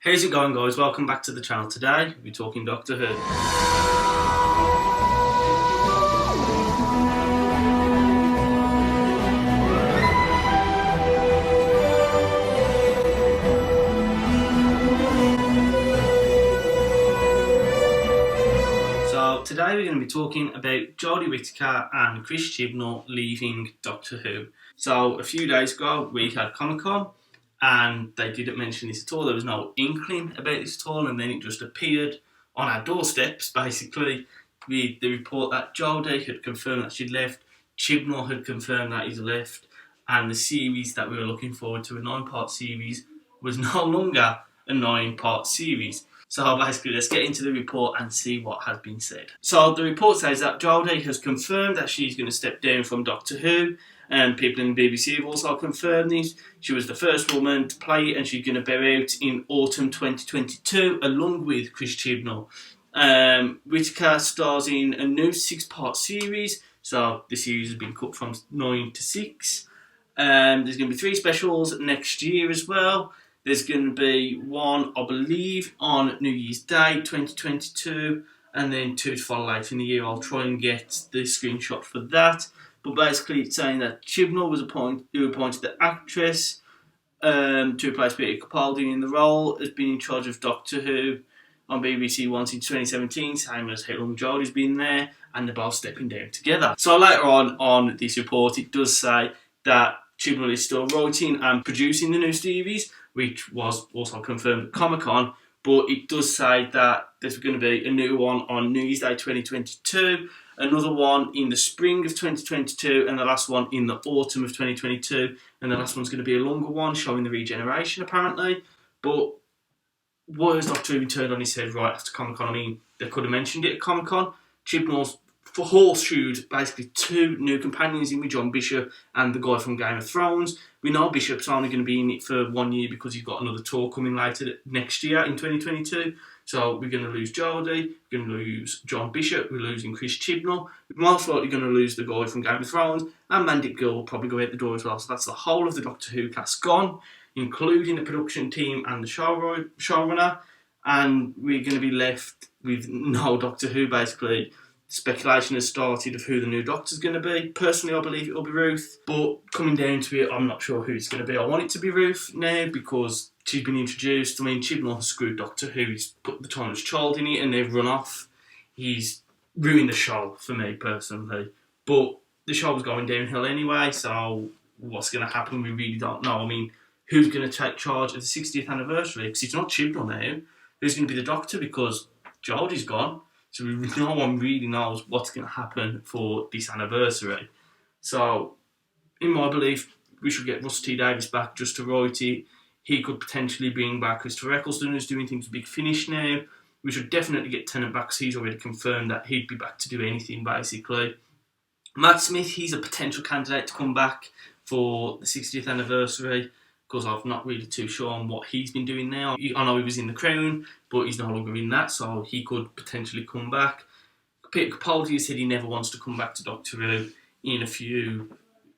How's it going, guys? Welcome back to the channel. Today we're talking Doctor Who. So today we're going to be talking about Jodie Whittaker and Chris Chibnall leaving Doctor Who. So a few days ago we had Comic-Con and they didn't mention this at all. There was no inkling about this at all, and then it just appeared on our doorsteps, basically, with the report that Jodie had confirmed that she'd left, Chibnall had confirmed that he'd left, and the series that we were looking forward to, a 9-part series, was no longer a 9-part series. So basically, let's get into the report and see what has been said. So the report says that Jodie has confirmed that she's going to step down from Doctor Who, and people in the BBC have also confirmed this. She was the first woman to play it, and she's going to bow out in autumn 2022, along with Chris Chibnall. Whittaker stars in a new 6-part series, so the series has been cut from 9 to 6. There's going to be 3 specials next year as well. There's going to be one, I believe, on New Year's Day 2022, and then 2 to follow later in the year. I'll try and get the screenshot for that. But basically, it's saying that Chibnall was appointed the actress to replace Peter Capaldi in the role, has been in charge of Doctor Who on BBC One since 2017, same as how long Jodie's been there, and they're both stepping down together. So later on this report, it does say that Chibnall is still writing and producing the new series, which was also confirmed at Comic-Con, but it does say that there's going to be a new one on New Year's Day 2022, another one in the spring of 2022, and the last one in the autumn of 2022, and the last one's going to be a longer one, showing the regeneration, apparently. But why has Doctor Who turned on his head right after Comic-Con? I mean, they could have mentioned it at Comic-Con. Chibnall's horseshoed basically 2 new companions in with John Bishop and the guy from Game of Thrones. We know Bishop's only going to be in it for 1 year because he's got another tour coming later next year in 2022. So we're going to lose Jodie, we're going to lose John Bishop, we're losing Chris Chibnall, we're most likely going to lose the guy from Game of Thrones, and Mandip Gill will probably go out the door as well. So that's the whole of the Doctor Who cast gone, including the production team and the showrunner, and we're going to be left with no Doctor Who, basically. Speculation has started of who the new Doctor's going to be. Personally, I believe it'll be Ruth, but coming down to it, I'm not sure who it's going to be. I want it to be Ruth now because she's been introduced. I mean, Chibnall has screwed Doctor Who. He's put the Timeless Child in it and they've run off. He's ruined the show for me, personally. But the show was going downhill anyway, so what's going to happen, we really don't know. I mean, who's going to take charge of the 60th anniversary? Because it's not Chibnall now. Who's going to be the Doctor? Because Jodie's gone. So no one really knows what's going to happen for this anniversary. So, in my belief, we should get Russell T Davies back just to write it. He could potentially bring back Christopher Eccleston, who's doing things with Big Finish now. We should definitely get Tennant back, because he's already confirmed that he'd be back to do anything, basically. Matt Smith, he's a potential candidate to come back for the 60th anniversary, because I'm not really too sure on what he's been doing now. I know he was in The Crown, but he's no longer in that, so he could potentially come back. Peter Capaldi said he never wants to come back to Doctor Who in a few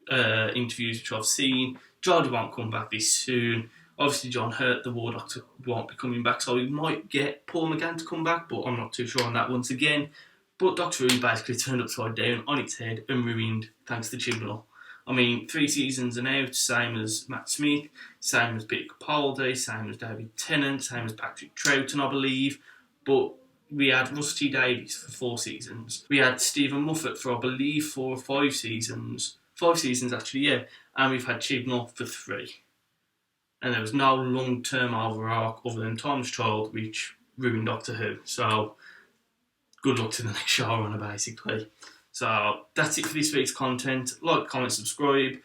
interviews which I've seen. Jodie won't come back this soon. Obviously, John Hurt, the War Doctor, won't be coming back, so we might get Paul McGann to come back, but I'm not too sure on that once again. But Doctor Who basically turned upside down on its head and ruined thanks to Chibnall. I mean, 3 seasons are out, same as Matt Smith, same as Peter Capaldi, same as David Tennant, same as Patrick Troughton, I believe. But we had Russell T Davies for 4 seasons. We had Stephen Moffat for, I believe, 4 or 5 seasons. 5 seasons, actually, yeah. And we've had Chibnall for 3. And there was no long-term overarch other than Timeless Child, which ruined Doctor Who. So, good luck to the next showrunner, basically. So that's it for this week's content. Like, comment, subscribe.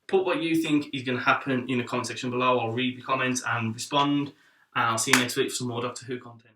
Put what you think is going to happen in the comment section below. I'll read the comments and respond. And I'll see you next week for some more Doctor Who content.